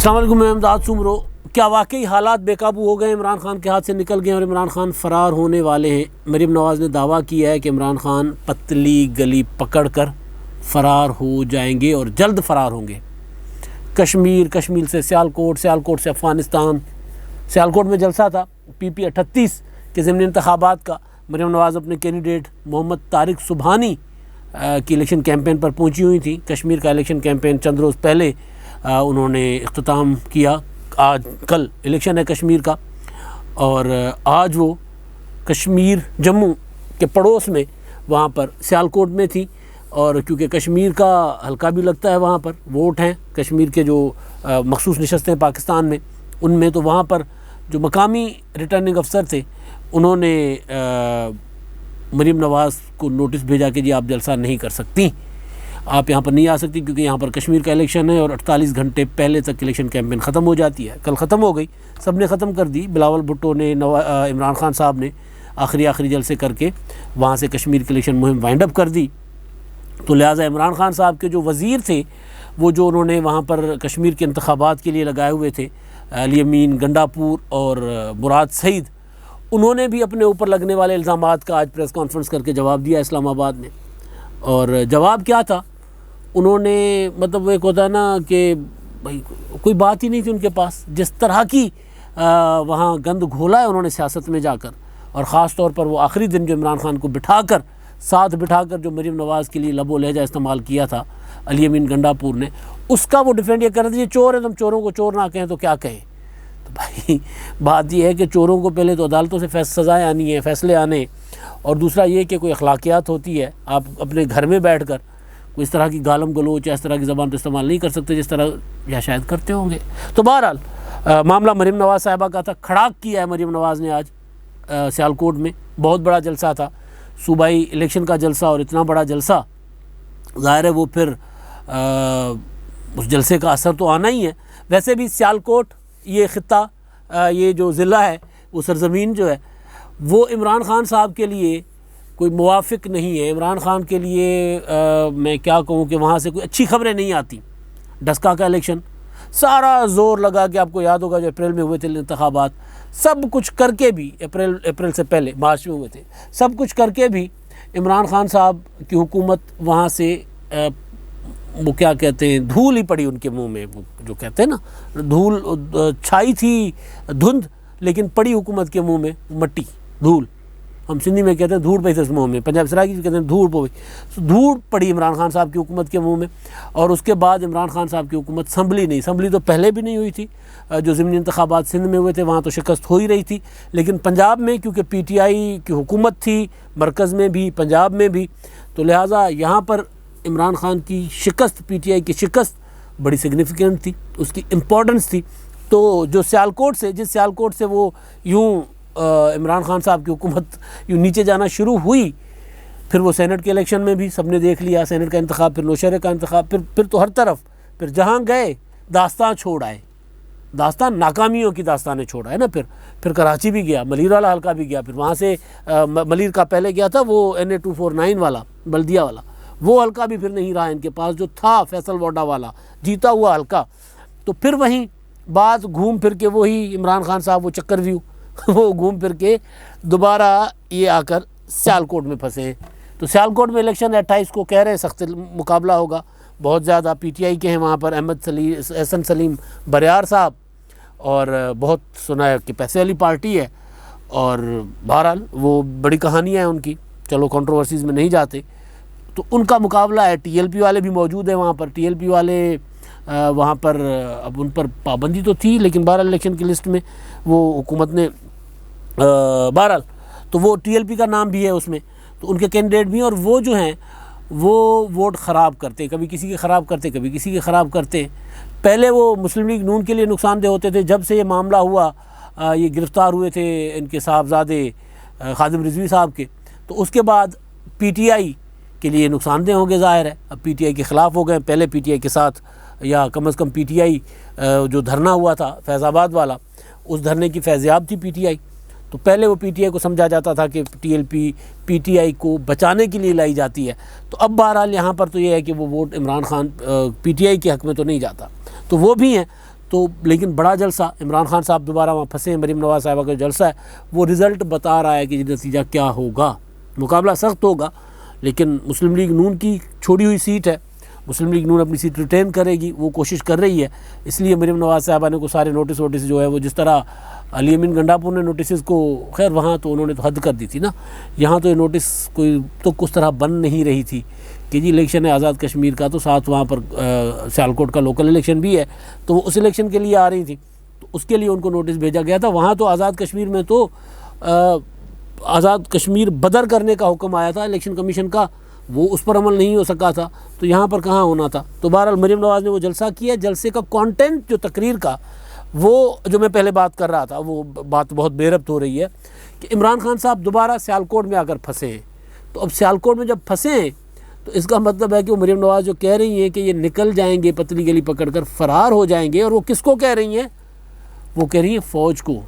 السلام علیکم، میں امداد سمرو۔ کیا واقعی حالات بے قابو ہو گئے، عمران خان کے ہاتھ سے نکل گئے اور عمران خان فرار ہونے والے ہیں؟ مریم نواز نے دعویٰ کیا ہے کہ عمران خان پتلی گلی پکڑ کر فرار ہو جائیں گے اور جلد فرار ہوں گے۔ کشمیر سے سیالکوٹ سے افغانستان۔ سیالکوٹ میں جلسہ تھا PP 38 کے ضمنی انتخابات کا۔ مریم نواز اپنے کینڈیڈیٹ محمد طارق سبحانی کی الیکشن کیمپین پر پہنچی ہوئی تھی۔ کشمیر کا الیکشن کیمپین چند روز پہلے انہوں نے اختتام کیا۔ کل الیکشن ہے کشمیر کا، اور آج وہ کشمیر جموں کے پڑوس میں وہاں پر سیالکوٹ میں تھی، اور کیونکہ کشمیر کا حلقہ بھی لگتا ہے، وہاں پر ووٹ ہیں کشمیر کے جو مخصوص نشستیں پاکستان میں، ان میں تو وہاں پر جو مقامی ریٹرننگ افسر تھے انہوں نے مریم نواز کو نوٹس بھیجا کہ جی آپ جلسہ نہیں کر سکتی، آپ یہاں پر نہیں آ سکتی، کیونکہ یہاں پر کشمیر کا الیکشن ہے اور 48 گھنٹے پہلے تک الیکشن کیمپین ختم ہو جاتی ہے۔ کل ختم ہو گئی، سب نے ختم کر دی۔ بلاول بھٹو نے، عمران خان صاحب نے آخری جلسے کر کے وہاں سے کشمیر کی الیکشن مہم وائنڈ اپ کر دی۔ تو لہٰذا عمران خان صاحب کے جو وزیر تھے، وہ جو انہوں نے وہاں پر کشمیر کے انتخابات کے لیے لگائے ہوئے تھے، علی امین گنڈاپور اور مراد سعید، انہوں نے بھی اپنے اوپر لگنے والے الزامات کا آج پریس کانفرنس کر کے جواب دیا اسلام آباد میں۔ اور جواب کیا تھا؟ انہوں نے مطلب ایک ہوتا ہے نا کہ بھائی کوئی بات ہی نہیں تھی ان کے پاس، جس طرح کی وہاں گند گھولا ہے انہوں نے سیاست میں جا کر، اور خاص طور پر وہ آخری دن جو عمران خان کو ساتھ بٹھا کر جو مریم نواز کے لیے لب و لہجہ استعمال کیا تھا علی امین گنڈاپور نے، اس کا وہ ڈیفینڈ یہ کر رہے تھے یہ چور ہیں، تم چوروں کو چور نہ کہیں تو کیا کہیں۔ تو بھائی بات یہ ہے کہ چوروں کو پہلے تو عدالتوں سے سزائیں آنی ہیں، فیصلے آنے، اور دوسرا یہ کہ کوئی اخلاقیات ہوتی ہے، آپ اپنے گھر میں بیٹھ کر کوئی اس طرح کی گالم گلوچ یا اس طرح کی زبان تو استعمال نہیں کر سکتے جس طرح یا شاید کرتے ہوں گے۔ تو بہرحال معاملہ مریم نواز صاحبہ کا تھا۔ کھڑاک کیا ہے مریم نواز نے آج سیالکوٹ میں، بہت بڑا جلسہ تھا، صوبائی الیکشن کا جلسہ، اور اتنا بڑا جلسہ ظاہر ہے وہ پھر اس جلسے کا اثر تو آنا ہی ہے۔ ویسے بھی سیالکوٹ یہ خطہ، یہ جو ضلع ہے، وہ سرزمین جو ہے، وہ عمران خان صاحب کے لیے کوئی موافق نہیں ہے۔ عمران خان کے لیے میں کیا کہوں کہ وہاں سے کوئی اچھی خبریں نہیں آتی۔ ڈسکا کا الیکشن سارا زور لگا کہ آپ کو یاد ہوگا جو اپریل میں ہوئے تھے انتخابات، سب کچھ کر کے بھی، اپریل سے پہلے مارچ میں ہوئے تھے، سب کچھ کر کے بھی عمران خان صاحب کی حکومت وہاں سے وہ کیا کہتے ہیں، دھول ہی پڑی ان کے منہ میں، وہ جو کہتے ہیں نا دھول چھائی تھی دھند، لیکن پڑی حکومت کے منہ میں مٹی دھول، ہم سندھی میں کہتے ہیں دھوڑ پئی تھس منہ میں، پنجاب سرائکی کہتے ہیں دھوڑ پوئی، دھوڑ پڑی عمران خان صاحب کی حکومت کے منہ میں۔ اور اس کے بعد عمران خان صاحب کی حکومت سنبھلی تو پہلے بھی نہیں ہوئی تھی، جو ضمنی انتخابات سندھ میں ہوئے تھے وہاں تو شکست ہو ہی رہی تھی، لیکن پنجاب میں کیونکہ PTI کی حکومت تھی، مرکز میں بھی پنجاب میں بھی، تو لہٰذا یہاں پر عمران خان کی شکست، PTI کی شکست بڑی سگنیفیکنٹ تھی، اس کی امپورٹنس تھی۔ تو جس سیالکوٹ سے وہ یوں عمران خان صاحب کی حکومت یوں نیچے جانا شروع ہوئی، پھر وہ سینٹ کے الیکشن میں بھی سب نے دیکھ لیا، سینٹ کا انتخاب، پھر نوشہرے کا انتخاب، پھر تو ہر طرف، پھر جہاں گئے داستان چھوڑ آئے، داستان ناکامیوں کی داستانیں چھوڑ آئے نا۔ پھر کراچی بھی گیا، ملیر والا حلقہ بھی گیا، پھر وہاں سے ملیر کا پہلے گیا تھا وہ NA 249 والا بلدیہ والا، وہ حلقہ بھی پھر نہیں رہا ان کے پاس جو تھا، فیصل ووڈا والا جیتا ہوا حلقہ۔ تو پھر وہیں بات گھوم پھر کے وہی عمران خان صاحب وہ چکر ویو وہ گھوم پھر کے دوبارہ یہ آ کر سیالکوٹ میں پھنسے ہیں۔ تو سیالکوٹ میں الیکشن 28 کو کہہ رہے سخت مقابلہ ہوگا، بہت زیادہ PTI کے ہیں وہاں پر، احسن سلیم بریار صاحب، اور بہت سنا ہے کہ پیسے والی پارٹی ہے، اور بہرحال وہ بڑی کہانی ہے ان کی، چلو کنٹروورسیز میں نہیں جاتے۔ تو ان کا مقابلہ ہے، TLP والے بھی موجود ہیں وہاں پر، TLP والے وہاں پر اب ان پر پابندی تو تھی، لیکن بہرحال الیکشن کی لسٹ میں وہ حکومت نے بہرحال، تو وہ TLP کا نام بھی ہے اس میں، تو ان کے کینڈیڈیٹ بھی ہیں، اور وہ جو ہیں وہ ووٹ خراب کرتے، کبھی کسی کے خراب کرتے، کبھی کسی کے خراب کرتے۔ پہلے وہ مسلم لیگ نون کے لیے نقصان دہ ہوتے تھے، جب سے یہ معاملہ ہوا، یہ گرفتار ہوئے تھے ان کے صاحبزادے خادم رضوی صاحب کے، تو اس کے بعد PTI کے لیے نقصان دہ ہوں گے، ظاہر ہے، اب PTI کے خلاف ہو گئے، پہلے PTI کے ساتھ، یا کم از کم PTI جو دھرنا ہوا تھا فیض آباد والا، اس دھرنے کی فیضیاب تھی PTI، تو پہلے وہ PTI کو سمجھا جاتا تھا کہ TLP PTI کو بچانے کے لیے لائی جاتی ہے، تو اب بہرحال یہاں پر تو یہ ہے کہ وہ ووٹ عمران خان PTI کے حق میں تو نہیں جاتا، تو وہ بھی ہیں۔ تو لیکن بڑا جلسہ عمران خان صاحب دوبارہ وہاں پھنسے ہیں، مریم نواز صاحبہ کا جلسہ ہے، وہ رزلٹ بتا رہا ہے کہ نتیجہ کیا ہوگا۔ مقابلہ سخت ہوگا، لیکن مسلم لیگ نون کی چھوڑی ہوئی سیٹ ہے، مسلم لیگ نون اپنی سیٹ ریٹین کرے گی، وہ کوشش کر رہی ہے۔ اس لیے مریم نواز صاحبہ نے کو سارے نوٹس جو ہے وہ جس طرح علی امین گنڈاپور نے نوٹسز کو، خیر وہاں تو انہوں نے تو حد کر دی تھی نا، یہاں تو یہ نوٹس کوئی تو کس طرح بن نہیں رہی تھی کہ جی الیکشن ہے آزاد کشمیر کا، تو ساتھ وہاں پر سیالکوٹ کا لوکل الیکشن بھی ہے، تو وہ اس الیکشن کے لیے آ رہی تھی، تو اس کے لیے ان کو نوٹس بھیجا گیا تھا۔ وہاں تو آزاد کشمیر میں تو آزاد کشمیر بدر کرنے کا حکم آیا تھا الیکشن کمیشن کا، وہ اس پر عمل نہیں ہو سکا تھا، تو یہاں پر کہاں ہونا تھا۔ تو بہرحال مریم نواز نے وہ جلسہ کیا، جلسے کا کانٹینٹ جو تقریر کا، وہ جو میں پہلے بات کر رہا تھا، وہ بات بہت بے ربط ہو رہی ہے کہ عمران خان صاحب دوبارہ سیالکوٹ میں آ کر پھنسے ہیں۔ تو اب سیالکوٹ میں جب پھنسے ہیں تو اس کا مطلب ہے کہ وہ مریم نواز جو کہہ رہی ہیں کہ یہ نکل جائیں گے پتلی گلی پکڑ کر، فرار ہو جائیں گے، اور وہ کس کو کہہ رہی ہیں؟ وہ کہہ رہی ہیں فوج کو۔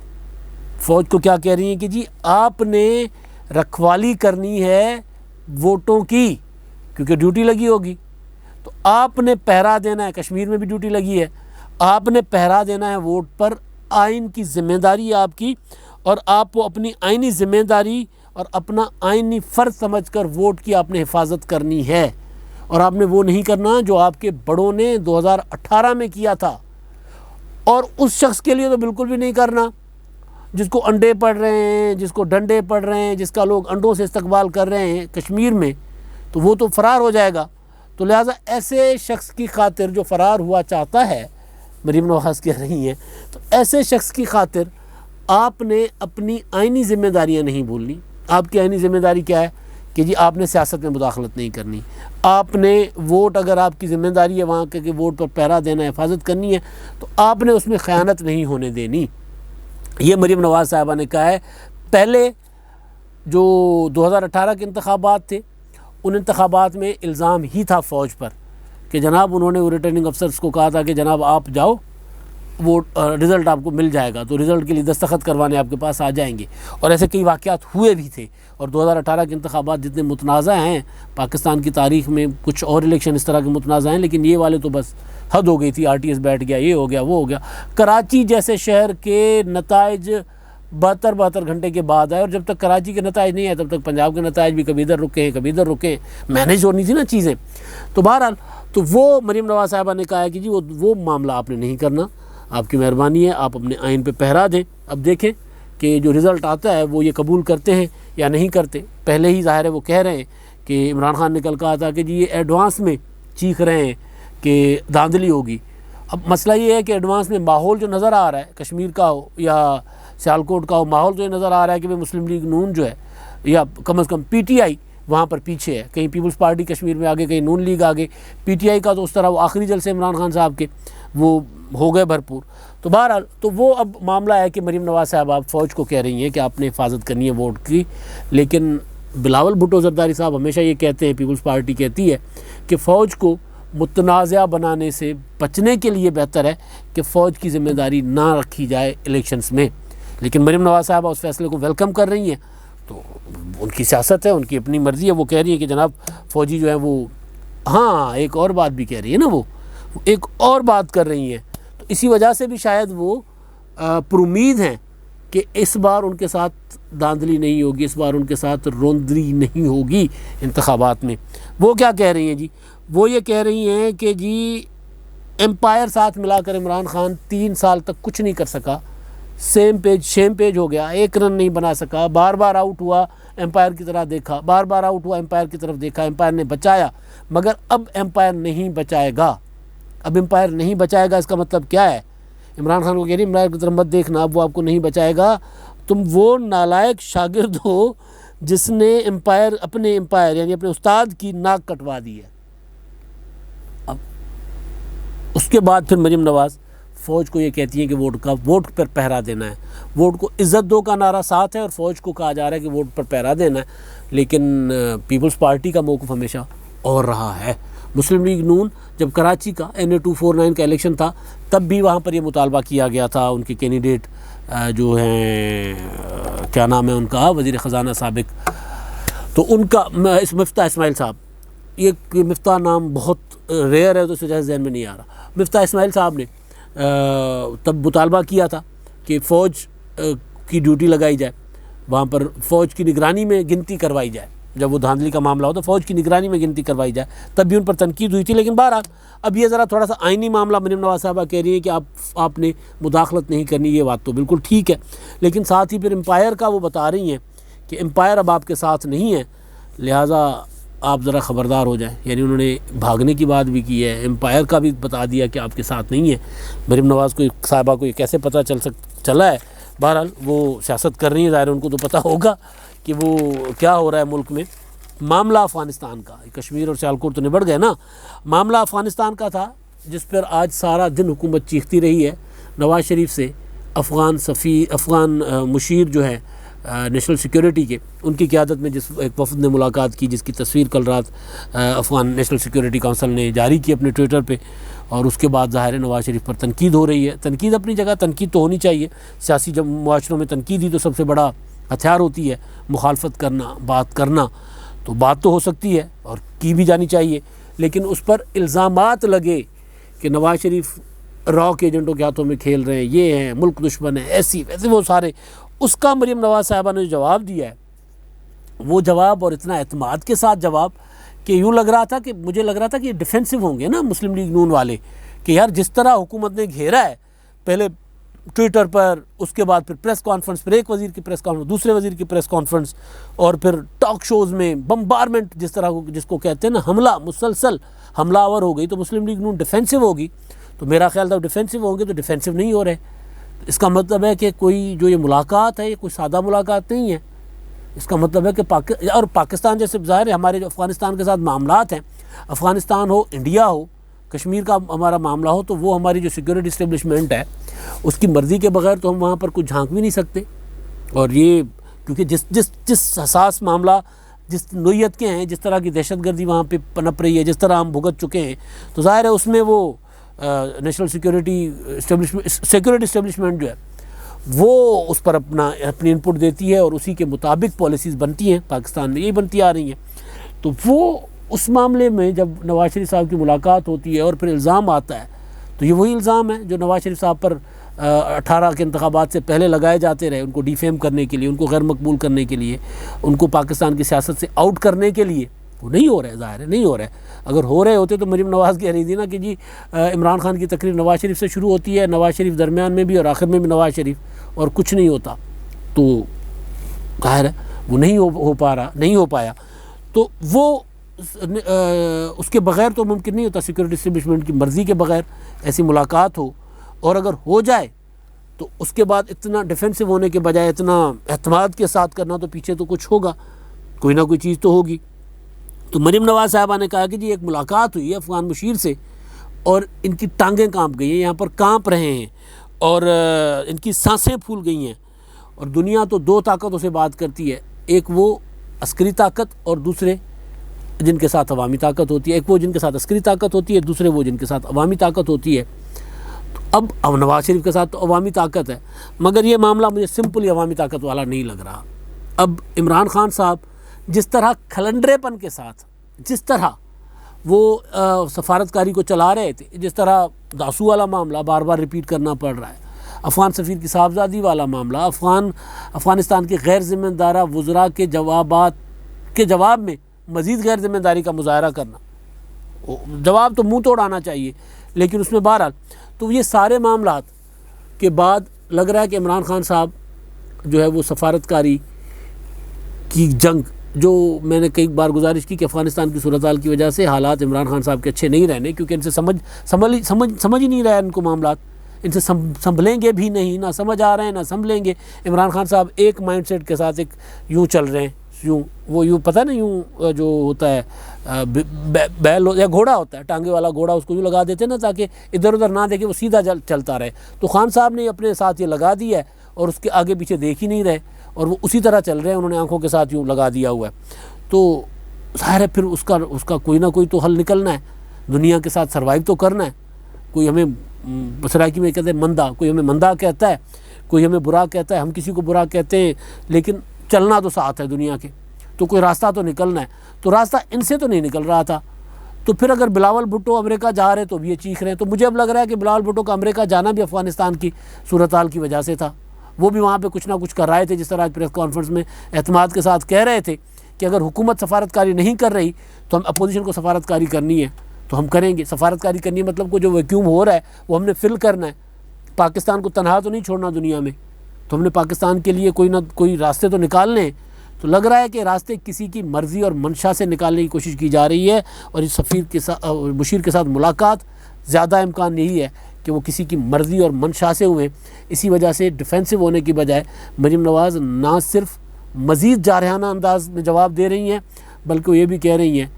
فوج کو کیا کہہ رہی ہیں کہ جی آپ نے رکھوالی کرنی ہے ووٹوں کی، کیونکہ ڈیوٹی لگی ہوگی، تو آپ نے پہرا دینا ہے، کشمیر میں بھی ڈیوٹی لگی ہے، آپ نے پہرا دینا ہے ووٹ پر، آئین کی ذمہ داری آپ کی، اور آپ کو اپنی آئینی ذمہ داری اور اپنا آئینی فرض سمجھ کر ووٹ کی آپ نے حفاظت کرنی ہے، اور آپ نے وہ نہیں کرنا جو آپ کے بڑوں نے 2018 میں کیا تھا، اور اس شخص کے لیے تو بالکل بھی نہیں کرنا جس کو انڈے پڑ رہے ہیں، جس کو ڈنڈے پڑ رہے ہیں، جس کا لوگ انڈوں سے استقبال کر رہے ہیں کشمیر میں، تو وہ تو فرار ہو جائے گا۔ تو لہٰذا ایسے شخص کی خاطر جو فرار ہوا چاہتا ہے، مریم نواز کہہ رہی ہیں، تو ایسے شخص کی خاطر آپ نے اپنی آئینی ذمہ داریاں نہیں بھولنی۔ آپ کی آئینی ذمہ داری کیا ہے کہ جی آپ نے سیاست میں مداخلت نہیں کرنی، آپ نے ووٹ، اگر آپ کی ذمہ داری ہے وہاں کہ ووٹ پر پہرا دینا، حفاظت کرنی ہے، تو آپ نے اس میں خیانت نہیں ہونے دینی۔ یہ مریم نواز صاحبہ نے کہا ہے۔ پہلے جو 2018 کے انتخابات تھے، ان انتخابات میں الزام ہی تھا فوج پر کہ جناب انہوں نے ریٹرننگ افسرز کو کہا تھا کہ جناب آپ جاؤ، وہ رزلٹ آپ کو مل جائے گا، تو رزلٹ کے لیے دستخط کروانے آپ کے پاس آ جائیں گے، اور ایسے کئی واقعات ہوئے بھی تھے۔ اور 2018 کے انتخابات جتنے متنازع ہیں پاکستان کی تاریخ میں، کچھ اور الیکشن اس طرح کے متنازع ہیں، لیکن یہ والے تو بس حد ہو گئی تھی، آر ٹی ایس بیٹھ گیا، یہ ہو گیا، وہ ہو گیا۔ کراچی جیسے شہر کے نتائج 72 گھنٹے کے بعد آئے، اور جب تک کراچی کے نتائج نہیں آئے تب تک پنجاب کے نتائج بھی کبھی ادھر رکے ہیں کبھی ادھر رکے ہیں، مینیج ہونی تھی نا چیزیں۔ تو بہرحال تو وہ مریم نواز صاحبہ نے کہا ہے کہ جی وہ معاملہ آپ نے نہیں کرنا، آپ کی مہربانی ہے آپ اپنے آئین پہ پہرا دیں۔ اب دیکھیں کہ جو رزلٹ آتا ہے وہ یہ قبول کرتے ہیں یا نہیں کرتے۔ پہلے ہی ظاہر ہے وہ کہہ رہے ہیں کہ عمران خان نے کل کہا تھا کہ جی یہ ایڈوانس میں چیخ رہے ہیں کہ دھاندلی ہوگی۔ اب مسئلہ یہ ہے کہ ایڈوانس میں ماحول جو نظر آ رہا ہے، کشمیر کا ہو یا سیالکوٹ کا ہو، ماحول تو یہ نظر آ رہا ہے کہ مسلم لیگ نون جو ہے، یا کم از کم پی ٹی آئی وہاں پر پیچھے ہے، کہیں پیپلز پارٹی کشمیر میں آگے، کہیں نون لیگ آگے، پی ٹی آئی کا تو اس طرح وہ آخری جلسے عمران خان صاحب کے وہ ہو گئے بھرپور۔ تو بہرحال تو وہ اب معاملہ ہے کہ مریم نواز صاحب آپ فوج کو کہہ رہی ہیں کہ آپ نے حفاظت کرنی ہے ووٹ کی، لیکن بلاول بھٹو زرداری صاحب ہمیشہ یہ کہتے ہیں، پیپلز پارٹی کہتی ہے کہ فوج کو متنازع بنانے سے بچنے کے لیے بہتر ہے کہ فوج کی ذمہ داری نہ رکھی جائے الیکشنز میں، لیکن مریم نواز صاحبہ اس فیصلے کو ویلکم کر رہی ہیں۔ تو ان کی سیاست ہے، ان کی اپنی مرضی ہے، وہ کہہ رہی ہیں کہ جناب فوجی جو ہے وہ، ہاں ایک اور بات بھی کہہ رہی ہے نا، وہ ایک اور بات کر رہی ہیں، تو اسی وجہ سے بھی شاید وہ پر امید ہیں کہ اس بار ان کے ساتھ دھاندلی نہیں ہوگی، اس بار ان کے ساتھ روندری نہیں ہوگی انتخابات میں۔ وہ کیا کہہ رہی ہیں جی؟ وہ یہ کہہ رہی ہیں کہ جی امپائر ساتھ ملا کر عمران خان 3 سال تک کچھ نہیں کر سکا، شیم پیج ہو گیا، ایک رن نہیں بنا سکا، بار بار آؤٹ ہوا، امپائر کی طرح دیکھا، بار بار آؤٹ ہوا، امپائر کی طرف دیکھا، امپائر نے بچایا، مگر اب امپائر نہیں بچائے گا۔ اب امپائر نہیں بچائے گا اس کا مطلب کیا ہے؟ عمران خان کو کہہ رہی ہے امپائر کی طرف مت دیکھنا، اب وہ آپ کو نہیں بچائے گا۔ تم وہ نالائق شاگرد ہو جس نے اپنے امپائر یعنی اپنے استاد کی ناک کٹوا دی ہے۔ اب اس کے بعد پھر مریم نواز فوج کو یہ کہتی ہیں کہ ووٹ پر پہرا دینا ہے، ووٹ کو عزت دو کا نعرہ ساتھ ہے، اور فوج کو کہا جا رہا ہے کہ ووٹ پر پہرا دینا ہے، لیکن پیپلز پارٹی کا موقف ہمیشہ اور رہا ہے۔ مسلم لیگ نون جب کراچی کا NA-249 کا الیکشن تھا تب بھی وہاں پر یہ مطالبہ کیا گیا تھا، ان کے کینڈیڈیٹ جو ہیں کیا نام ہے ان کا، وزیر خزانہ سابق، تو ان کا مفتاح اسماعیل صاحب، یہ مفتاح نام بہت ریئر ہے تو اس وجہ سے ذہن میں نہیں آ رہا، مفتاح اسماعیل صاحب نے تب مطالبہ کیا تھا کہ فوج کی ڈیوٹی لگائی جائے، وہاں پر فوج کی نگرانی میں گنتی کروائی جائے، جب وہ دھاندلی کا معاملہ ہو تو فوج کی نگرانی میں گنتی کروائی جائے، تب بھی ان پر تنقید ہوئی تھی۔ لیکن بہرحال اب یہ ذرا تھوڑا سا آئینی معاملہ، مریم نواز صاحبہ کہہ رہی ہیں کہ آپ نے مداخلت نہیں کرنی، یہ بات تو بالکل ٹھیک ہے، لیکن ساتھ ہی پھر امپائر کا وہ بتا رہی ہیں کہ امپائر اب آپ کے ساتھ نہیں ہے، لہٰذا آپ ذرا خبردار ہو جائیں۔ یعنی انہوں نے بھاگنے کی بات بھی کی ہے، امپائر کا بھی بتا دیا کہ آپ کے ساتھ نہیں ہے۔ مریم نواز صاحبہ کو یہ کیسے پتہ چلا ہے؟ بہرحال وہ سیاست کر رہی ہیں، ظاہر ان کو تو پتہ ہوگا کہ وہ کیا ہو رہا ہے ملک میں۔ معاملہ افغانستان کا، کشمیر اور سیالکوٹ تو نبڑ گئے نا، معاملہ افغانستان کا تھا جس پر آج سارا دن حکومت چیختی رہی ہے نواز شریف سے۔ افغان مشیر جو ہے نیشنل سیکیورٹی کے، ان کی قیادت میں جس ایک وفد نے ملاقات کی، جس کی تصویر کل رات افغان نیشنل سیکیورٹی کونسل نے جاری کی اپنے ٹویٹر پہ، اور اس کے بعد ظاہر ہے نواز شریف پر تنقید ہو رہی ہے۔ تنقید اپنی جگہ، تنقید تو ہونی چاہیے، سیاسی جب معاشروں میں تنقید ہی تو سب سے بڑا ہتھیار ہوتی ہے، مخالفت کرنا، بات کرنا، تو بات تو ہو سکتی ہے اور کی بھی جانی چاہیے، لیکن اس پر الزامات لگے کہ نواز شریف را کے ایجنٹوں کے ہاتھوں میں کھیل رہے ہیں، یہ ہیں ملک دشمن ہیں، ایسی ویسے وہ سارے، اس کا مریم نواز صاحبہ نے جو جواب دیا ہے، وہ جواب اور اتنا اعتماد کے ساتھ جواب کہ یوں لگ رہا تھا کہ مجھے لگ رہا تھا کہ یہ ڈیفینسو ہوں گے نا مسلم لیگ نون والے، کہ یار جس طرح حکومت نے گھیرا ہے، پہلے ٹویٹر پر، اس کے بعد پھر پریس کانفرنس، پھر ایک وزیر کی پریس کانفرنس، دوسرے وزیر کی پریس کانفرنس، اور پھر ٹاک شوز میں بمبارمنٹ، جس کو کہتے ہیں نا حملہ، مسلسل حملہ آور ہو گئی، تو مسلم لیگ نون ڈیفینسو ہوگی۔ تو میرا خیال تھا ڈیفینسو ہوں گے، تو ڈیفینسو نہیں ہو رہے۔ اس کا مطلب ہے کہ کوئی جو یہ ملاقات ہے، یہ کوئی سادہ ملاقات نہیں ہے۔ اس کا مطلب ہے کہ اور پاکستان جیسے ظاہر ہے ہمارے جو افغانستان کے ساتھ معاملات ہیں، افغانستان ہو، انڈیا ہو، کشمیر کا ہمارا معاملہ ہو، تو وہ ہماری جو سیکورٹی اسٹیبلشمنٹ ہے اس کی مرضی کے بغیر تو ہم وہاں پر کچھ جھانک بھی نہیں سکتے۔ اور یہ کیونکہ جس حساس معاملہ، جس نوعیت کے ہیں، جس طرح کی دہشت گردی وہاں پہ پنپ رہی ہے، جس طرح ہم بھگت چکے ہیں، تو ظاہر ہے اس میں وہ نیشنل سیکورٹی اسٹیبلشمنٹ جو ہے وہ اس پر اپنی انپٹ دیتی ہے، اور اسی کے مطابق پالیسیز بنتی ہیں، پاکستان میں یہی بنتی آ رہی ہیں۔ تو وہ اس معاملے میں جب نواز شریف صاحب کی ملاقات ہوتی ہے اور پھر الزام آتا ہے، تو یہ وہی الزام ہے جو نواز شریف صاحب پر 18 کے انتخابات سے پہلے لگائے جاتے رہے، ان کو ڈیفیم کرنے کے لیے، ان کو غیر مقبول کرنے کے لیے، ان کو پاکستان کی سیاست سے آؤٹ کرنے کے لیے۔ وہ نہیں ہو رہے، ظاہر ہے نہیں ہو رہے۔ اگر ہو رہے ہوتے تو مریم نواز کہہ رہی تھی نا کہ جی عمران خان کی تقریر نواز شریف سے شروع ہوتی ہے، نواز شریف درمیان میں بھی اور آخر میں بھی نواز شریف، اور کچھ نہیں ہوتا۔ تو ظاہر ہے وہ نہیں ہو پایا۔ تو وہ اس کے بغیر تو ممکن نہیں ہوتا، سیکورٹی اسٹیبلشمنٹ کی مرضی کے بغیر ایسی ملاقات ہو، اور اگر ہو جائے تو اس کے بعد اتنا ڈیفینسو ہونے کے بجائے اتنا اعتماد کے ساتھ کرنا، تو پیچھے تو کچھ ہوگا، کوئی نہ کوئی چیز تو ہوگی۔ تو مریم نواز صاحبہ نے کہا کہ جی ایک ملاقات ہوئی ہے افغان مشیر سے، اور ان کی ٹانگیں کانپ گئی ہیں، یہاں پر کانپ رہے ہیں، اور ان کی سانسیں پھول گئی ہیں، اور دنیا تو دو طاقتوں سے بات کرتی ہے، ایک وہ عسکری طاقت اور دوسرے جن کے ساتھ عوامی طاقت ہوتی ہے، ایک وہ جن کے ساتھ عسکری طاقت ہوتی ہے، دوسرے وہ جن کے ساتھ عوامی طاقت ہوتی ہے۔ تو اب نواز شریف کے ساتھ تو عوامی طاقت ہے، مگر یہ معاملہ مجھے سمپلی عوامی طاقت والا نہیں لگ رہا۔ اب عمران خان صاحب جس طرح کھلنڈرے پن کے ساتھ، جس طرح وہ سفارتکاری کو چلا رہے تھے، جس طرح داسو والا معاملہ بار بار ریپیٹ کرنا پڑ رہا ہے، افغان سفیر کی صاحبزادی والا معاملہ، افغانستان کے غیر ذمہ دارہ وزراء کے جواب میں مزید غیر ذمہ داری کا مظاہرہ کرنا، جواب تو منہ توڑ آنا چاہیے، لیکن اس میں بہرحال تو یہ سارے معاملات کے بعد لگ رہا ہے کہ عمران خان صاحب جو ہے وہ سفارتکاری کی جنگ، جو میں نے کئی بار گزارش کی کہ افغانستان کی صورتحال کی وجہ سے حالات عمران خان صاحب کے اچھے نہیں رہنے، کیونکہ ان سے سمجھ ہی نہیں رہا ہے ان کو معاملات، ان سے سنبھلیں گے بھی نہیں، نہ سمجھ آ رہے ہیں نہ سنبھلیں گے۔ عمران خان صاحب ایک مائنڈ سیٹ کے ساتھ ایک یوں چل رہے ہیں، یوں پتہ نا، یوں جو ہوتا ہے بیل یا گھوڑا ہوتا ہے، ٹانگے والا گھوڑا، اس کو یوں لگا دیتے ہیں نا تاکہ ادھر ادھر نہ دیکھے، وہ سیدھا چلتا رہے۔ تو خان صاحب نے اپنے ساتھ یہ لگا دیا ہے، اور اس کے آگے پیچھے دیکھ ہی نہیں رہے، اور وہ اسی طرح چل رہے ہیں، انہوں نے آنکھوں کے ساتھ یوں لگا دیا ہوا ہے۔ تو ظاہر ہے پھر اس کا کوئی نہ کوئی تو حل نکلنا ہے، دنیا کے ساتھ سروائیو تو کرنا ہے۔ کوئی ہمیں سرائکی میں کہتے ہیں مندہ، کوئی ہمیں مندہ کہتا ہے، کوئی ہمیں برا کہتا ہے، ہم کسی کو برا کہتے ہیں، لیکن چلنا تو ساتھ ہے دنیا کے، تو کوئی راستہ تو نکلنا ہے۔ تو راستہ ان سے تو نہیں نکل رہا تھا، تو پھر اگر بلاول بھٹو امریکہ جا رہے تو اب یہ چیخ رہے ہیں. تو مجھے اب لگ رہا ہے کہ بلاول بھٹو کا امریکہ جانا بھی افغانستان کی صورتحال کی وجہ سے تھا. وہ بھی وہاں پہ کچھ نہ کچھ کر رہے تھے، جس طرح آج پریس کانفرنس میں اعتماد کے ساتھ کہہ رہے تھے کہ اگر حکومت سفارتکاری نہیں کر رہی تو ہم اپوزیشن کو سفارتکاری کرنی ہے تو ہم کریں گے. سفارتکاری کرنی ہے مطلب کو جو ویکیوم ہو رہا ہے وہ ہم نے فل کرنا ہے. پاکستان کو تنہا تو نہیں چھوڑنا دنیا میں، تو ہم نے پاکستان کے لیے کوئی نہ کوئی راستے تو نکالنے ہیں. تو لگ رہا ہے کہ راستے کسی کی مرضی اور منشا سے نکالنے کی کوشش کی جا رہی ہے، اور اس سفیر کے ساتھ مشیر کے ساتھ ملاقات زیادہ امکان یہی ہے کہ وہ کسی کی مرضی اور منشا سے ہوئے. اسی وجہ سے ڈیفینسو ہونے کی بجائے مریم نواز نہ صرف مزید جارحانہ انداز میں جواب دے رہی ہیں بلکہ وہ یہ بھی کہہ رہی ہیں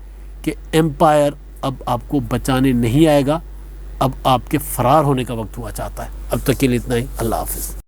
کہ ایمپائر اب آپ کو بچانے نہیں آئے گا، اب آپ کے فرار ہونے کا وقت ہوا چاہتا ہے. اب تک کے لیے اتنا ہی. اللہ حافظ.